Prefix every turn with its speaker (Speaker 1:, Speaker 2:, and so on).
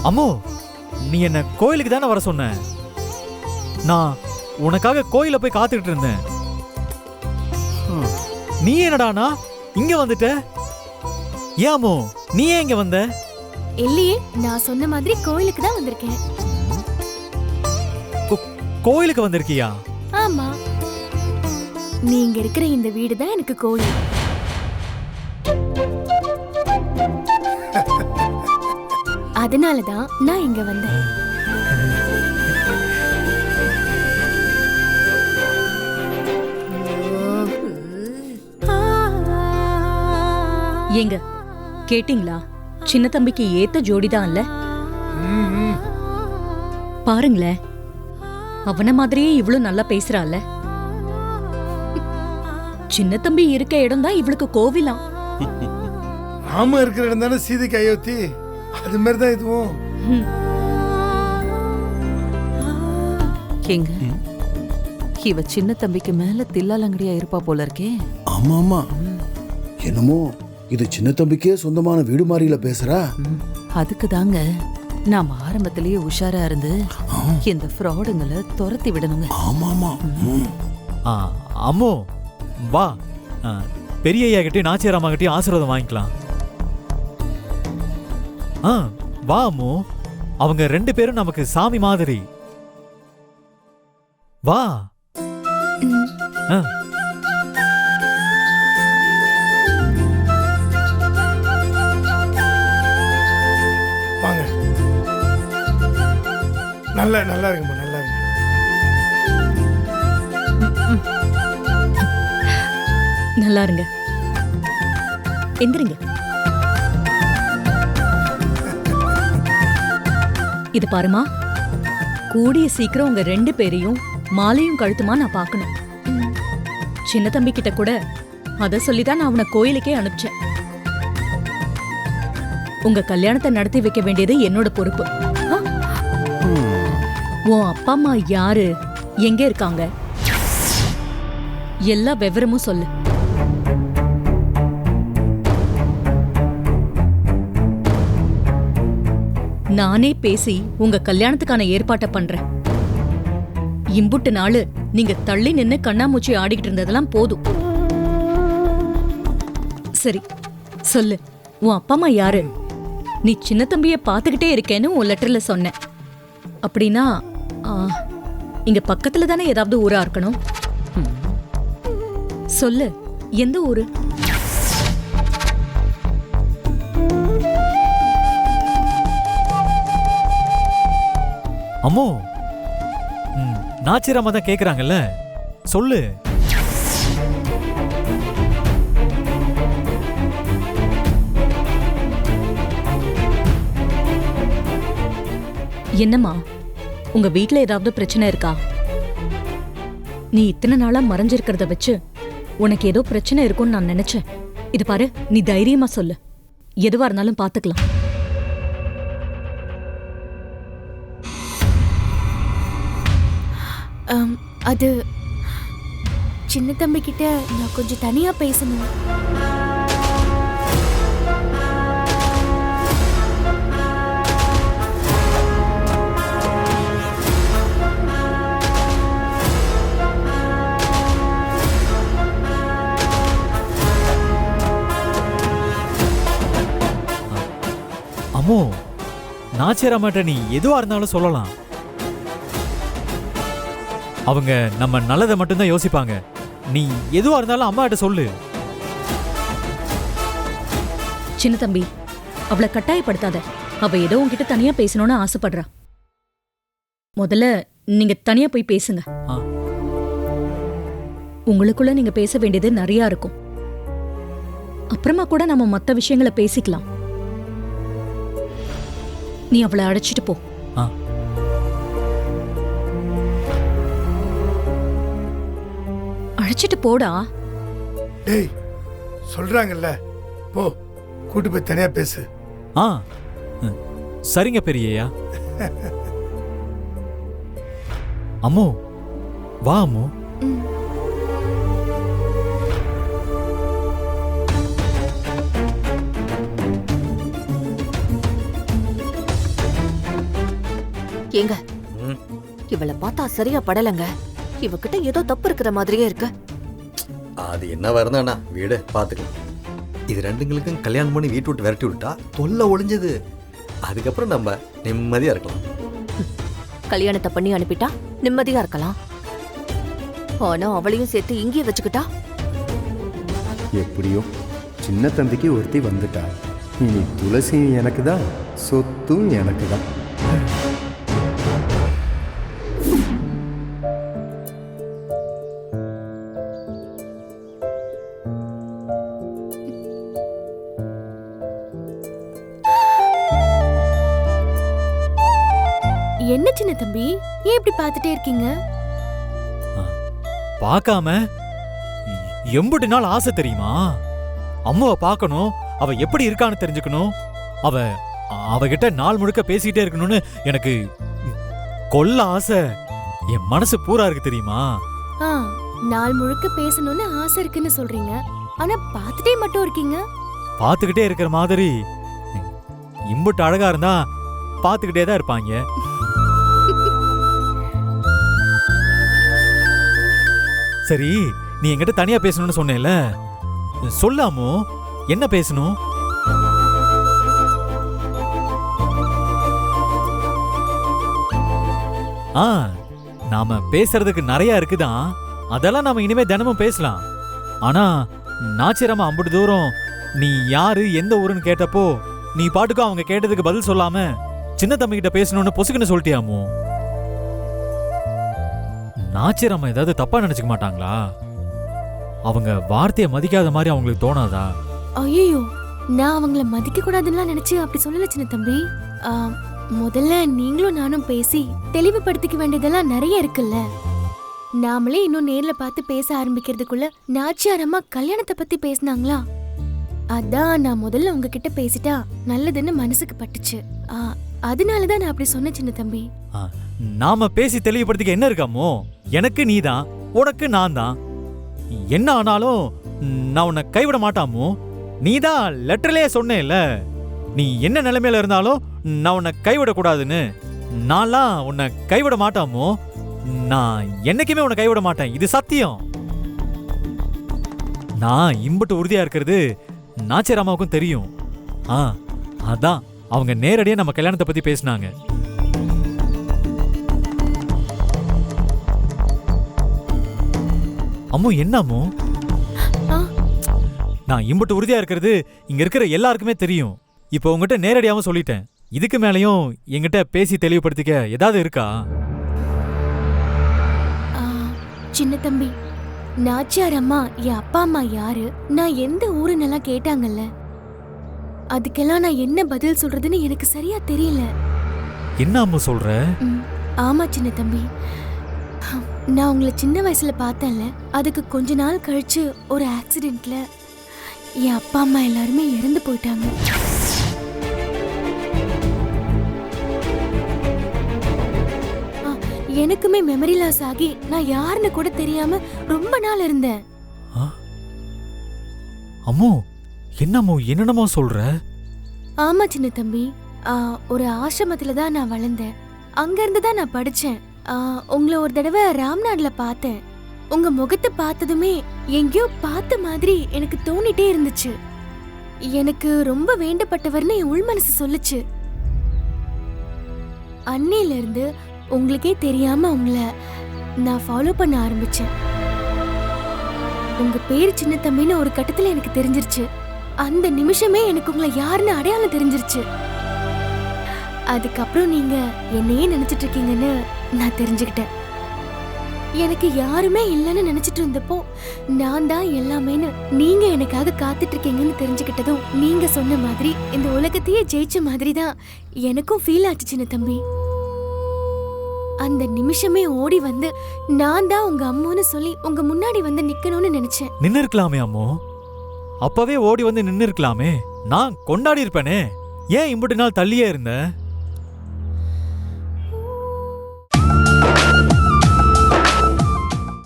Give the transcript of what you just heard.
Speaker 1: அம்மோ, நீ என்ன கோயிலுக்கு தானே வர சொன்ன? நான் உனக்காக கோயில போய் காத்துக்கிட்டு இருந்தேன். நீ என்னடானா இங்க வந்துட்ட? ஏன் அம்மோ, நீ ஏன் இங்க வந்த?
Speaker 2: இல்லையே, நான் சொன்ன மாதிரி கோயிலுக்கு தான் வந்திருக்கேன்.
Speaker 1: கோயிலுக்கு வந்திருக்கியா?
Speaker 2: ஆமா, நீங்க இருக்கிற இந்த வீடு தான் எனக்கு கோயில். அதனாலதான் நான் இங்க வந்தேன்.
Speaker 3: ஏங்க கேட்டிங்களா? சின்ன தம்பிக்கு ஏத்த ஜோடிதான். பாருங்களேன், அவன மாதிரியே இவ்வளவு நல்லா பேசுறாள். சின்ன தம்பி இருக்க இடம் தான் இவளுக்கு கோவிலாம்.
Speaker 4: நாம இருக்கிற இடம் தானே சீதைக்கு அயோத்தி. அது மாதிரிதான் இதுவும்.
Speaker 5: ஏங்க, இவ சின்ன தம்பிக்கு மேல தில்லாலங்கடியா இருப்பா போல இருக்கே.
Speaker 6: ஆமா ஆமா, என்னமோ இது சின்ன தம்பிக்கே சொந்தமான வீடு மாதிரில பேசுறா.
Speaker 5: அதுக்கு தாங்க நாம ஆரம்பத்திலேயே உஷாரா இருந்து இந்த ஃப்ராடுங்களை துரத்தி விடணுங்க.
Speaker 6: ஆமா ஆமா.
Speaker 1: அம்மோ வா, பெரிய ஐயா கிட்டயும் நாச்சியாரம்மா கிட்டயும் ஆசீர்வாதம் வாங்கிக்கலாம். வா அம்மோ, அவங்க 2 பேரும் நமக்கு சாமி மாதிரி. வா.
Speaker 4: வாங்க. நல்லா நல்லா இருக்குமா, நல்லா இருக்கு.
Speaker 3: நல்லா இருங்க, எந்திரிங்க. இது பாருமா, கூடிய சீக்கிரம் உங்க 2 பேரையும் மாலையும் கழுத்துமா நான் பார்க்கணும். சின்ன தம்பி கிட்ட கூட அத சொல்லிதான் நான் அவனை கோயிலுக்கே அனுப்பிச்சேன். உங்க கல்யாணத்தை நடத்தி வைக்க வேண்டியது என்னோட பொறுப்பு. உன் அப்பா அம்மா யாரு, எங்க இருக்காங்க, எல்லா விவரமும் சொல்லு. நானே பேசி உங்க கல்யாணத்துக்கான ஏற்பாட்டை பண்றேன். இம்புட்டு நாளு நீங்க தள்ளி நின்னு கண்ணாமூச்சி ஆடிக்கிட்டு இருந்ததெல்லாம் போதும். சரி சொல்லு, உன் அப்பா அம்மா யாரு? நீ சின்ன தம்பிய பாத்துக்கிட்டே இருக்கேன்னு உன் லெட்டர்ல சொன்ன. அப்படின்னா இங்க பக்கத்துல தானே ஏதாவது ஊரா இருக்கணும். சொல்லு, எந்த ஊரு?
Speaker 1: அம்மோ, நாச்சிராமா தான் கேக்குறாங்கல்ல, சொல்லு.
Speaker 3: என்னம்மா, உங்க வீட்ல ஏதாவது பிரச்சனை இருக்கா? நீ இத்தனை நாளா மறைஞ்சிருக்கிறத வச்சு உனக்கு ஏதோ பிரச்சனை இருக்கும்னு நான் நினைச்சேன். இது பாரு, நீ தைரியமா சொல்லு, எதுவா இருந்தாலும் பாத்துக்கலாம்.
Speaker 2: அது சின்ன தம்பி கிட்ட நான் கொஞ்சம் தனியா பேசணும்.
Speaker 1: அம்மோ, நாச்சிராமாட்ட நீ எதுவா இருந்தாலும் சொல்லலாம். அவங்க நம்ம நல்லதை மட்டும்தான் யோசிப்பாங்க. நீ எதுவா இருந்தாலும் அம்மா கிட்ட சொல்லு.
Speaker 3: சின்ன தம்பி, அவளை கட்டாயப்படுத்தாத. அவ ஏதோ உன்கிட்ட தனியா பேசணும்னு ஆசைப்படுறா. முதல்ல நீங்க தனியா போய் பேசுங்க. உங்களுக்குள்ள நீங்க பேச வேண்டியது நிறைய இருக்கும். அப்புறமா கூட நம்ம மத்த விஷயங்களை பேசிக்கலாம். நீ அவளை அழைச்சிட்டு போ. அழைச்சிட்டு போடா.
Speaker 4: டேய், சொல்றாங்கல்ல, போ, கூட்டு போய் தனியா பேசு.
Speaker 1: சரிங்க பெரியய்யா. அம்மோ, வா அம்மோ.
Speaker 7: ஏங்க இவளை பார்த்தா சரியா படலங்க. இவகிட்ட ஏதோ தப்பு இருக்கிற மாதிரியே இருக்கு.
Speaker 8: அது என்ன வரதாண்ணா வீடு பார்த்துக்கலாம். இது ரெண்டுங்களுக்கும் கல்யாணம் பண்ணி வீட்டு விட்டு விரட்டி விட்டா தொல்லை ஒளிஞ்சது. அதுக்கப்புறம் நம்ம நிம்மதியா இருக்கலாம்.
Speaker 7: கல்யாணத்தை பண்ணி அனுப்பிட்டா நிம்மதியா இருக்கலாம். ஆனா அவளையும் சேர்த்து இங்கேயே வச்சுக்கிட்டா
Speaker 9: எப்படியோ சின்ன தம்பிக்கு ஒருத்தி வந்துட்டா. இனி துளசியும் எனக்கு தான், சொத்தும் எனக்கு தான்.
Speaker 2: என்ன சின்ன தம்பி, ஏன் இப்படி பார்த்துட்டே இருக்கீங்க?
Speaker 1: பார்க்காம எம்புட்டு நாள் ஆசை தெரியுமா? அம்மாவை பார்க்கணும், அவ எப்படி இருக்கான்னு தெரிஞ்சுக்கணும், அவகிட்ட நாள் முழுக்க பேசிக்கிட்டே இருக்கணும்னு எனக்கு கொல்ல ஆசை. என் மனசு பூரா இருக்கு தெரியுமா?
Speaker 2: நாள் முழுக்க பேசணும்னு ஆசை இருக்குன்னு சொல்றீங்க, ஆனா பார்த்துட்டே மட்டும் இருக்கீங்க.
Speaker 1: பார்த்துக்கிட்டே இருக்கிற மாதிரி இம்புட்டு அழகா இருந்தா பார்த்துக்கிட்டே தான் இருப்பாங்க. சரி, நீ என்கிட்ட தனியா பேசணும்னு சொன்னேல, சொல்லாமோ என்ன பேசணும்? நாம பேசுறதுக்கு நிறைய இருக்குதான், அதெல்லாம் நாம இனிமே தினமும் பேசலாம். ஆனா நாச்சிரமா அம்புட்டு தூரம் நீ யாரு எந்த ஊருன்னு கேட்டப்போ நீ பாட்டுக்கும் அவங்க கேட்டதுக்கு பதில் சொல்லாம சின்ன தம்பி கிட்ட பேசணும்னு பொசுக்குன்னு சொல்லிட்டியாமோ? நாச்சிரம்மா ஏதாவது தப்பா நினைச்சுக்க மாட்டாங்களா? அவங்க வார்த்தையை மதிக்காத மாதிரி அவங்களுக்கு தோணாதா?
Speaker 2: ஐயோ, நான் அவங்கள மதிக்க கூடாதுன்னு நினைச்சு அப்படி சொல்லல சின்ன தம்பி. முதல்ல நீங்களும் நானும் பேசி தெளிவுபடுத்திக்க வேண்டியதெல்லாம் நிறைய இருக்குல்ல. நாமளே இன்னும் நேர்ல பார்த்து பேச ஆரம்பிக்கிறதுக்குள்ள நாச்சியாரம்மா கல்யாணத்தை பத்தி பேசினாங்களா? அதான் நான் முதல்ல உங்ககிட்ட பேசிட்டா நல்லதுன்னு மனசுக்கு பட்டுச்சு. அதனாலதான் நான் அப்படி சொன்ன சின்ன தம்பி.
Speaker 1: நாம பேசி தெளிவுபடுத்திக்க என்ன இருக்காமோ? எனக்கு நீதான், உனக்கு நான் தான். என்ன ஆனாலும் நான் உன்னை கைவிட மாட்டாமோ? நீதான் லெட்டர்லயே சொன்னேல்ல, நீ என்ன நிலைமையில இருந்தாலும் நான் உன்னை கைவிடக்கூடாதுன்னு. நான்லாம் உன்னை கைவிட மாட்டாமோ? நான் என்னைக்குமே உன்னை கைவிட மாட்டேன், இது சத்தியம். நான் இம்புட்டு உறுதியா இருக்கிறது நாச்சிராமாவுக்கும் தெரியும். அதான் அவங்க நேரடியா நம்ம கல்யாணத்தை பத்தி பேசினாங்க. அம்மு, என்னமோ நான் இம்புட்டு உறுதியா இருக்கிறது இங்க இருக்கிற எல்லாருக்குமே தெரியும். இப்போ உங்ககிட்ட நேரடியாவும் சொல்லிட்டேன். இதுக்கு மேலையும் என்கிட்ட பேசி தெளிவுபடுத்திக்க ஏதாவது இருக்கா?
Speaker 2: சின்ன தம்பி, நாச்சியார் அம்மா என் அப்பா அம்மா யாரு, நான் எந்த ஊருன்னெல்லாம் கேட்டாங்கல்ல, அதுக்கெல்லாம் நான் என்ன பதில் சொல்றதுன்னு எனக்கு சரியா தெரியல.
Speaker 1: என்ன அம்மா சொல்ற?
Speaker 2: ஆமா சின்ன தம்பி, நான் உங்களை சின்ன வயசுல பார்த்தேன்ல, அதுக்கு கொஞ்ச நாள் கழிச்சு ஒரு ஆக்சிடென்ட்ல என் அப்பா அம்மா எல்லாருமே இறந்து போயிட்டாங்க. எனக்குமே மெமரி லாஸ் ஆகி நான் யாருன்னு கூட தெரியாம ரொம்ப நாள் இருந்தேன்.
Speaker 1: அம்மோ, என்னமோ என்னென்னமோ சொல்ற?
Speaker 2: ஆமா சின்ன தம்பி, ஒரு ஆசிரமத்துல தான் நான் வளர்ந்தேன். அங்க இருந்து தான் நான் படிச்சேன். உங்களை ஒரு தடவை ராம்நாட்ல பார்த்தேன். உங்க முகத்தை பார்த்ததுமே எங்கேயோ பார்த்த மாதிரி எனக்கு தோணிட்டே இருந்துச்சு. எனக்கு ரொம்ப வேண்டப்பட்டவர்னு என் உள் மனசு சொல்லுச்சு. அன்னையில இருந்து உங்களுக்கே தெரியாம உங்களை நான் ஃபாலோ பண்ண ஆரம்பிச்சேன். உங்க பேர் சின்ன தம்பின்னு ஒரு கட்டத்துல எனக்கு தெரிஞ்சிருச்சு. அந்த நிமிஷமே எனக்கு உங்களை யாருன்னு அடையாளம் தெரிஞ்சிருச்சு. அதுக்கப்புறம் நீங்க என்னையே நினைச்சிட்டு இருக்கீங்கன்னு நான் தெரிஞ்சுக்கிட்டேன். எனக்கு யாருமே இல்லைன்னு நினைச்சிட்டு இருந்தப்போ நான் தான் எல்லாமேன்னு நீங்க எனக்காக காத்துட்டு இருக்கீங்கன்னு தெரிஞ்சுக்கிட்டதும் நீங்க சொன்ன மாதிரி இந்த உலகத்தையே ஜெயிச்ச மாதிரி தான் எனக்கும் ஃபீல் ஆச்சு சின்ன தம்பி. அந்த நிமிஷமே ஓடி வந்து நான் தான் உங்க அம்மான்னு சொல்லி உங்க முன்னாடி வந்து நிக்கணும்னு நினைச்சேன்.
Speaker 1: நின்னு இருக்கலாமே அம்மோ, அப்பவே ஓடி வந்து நின்னு இருக்கலாமே. நான் கொண்டாடி இருப்பேனே. ஏன் இம்புட்டு நாள் தள்ளியே இருந்த?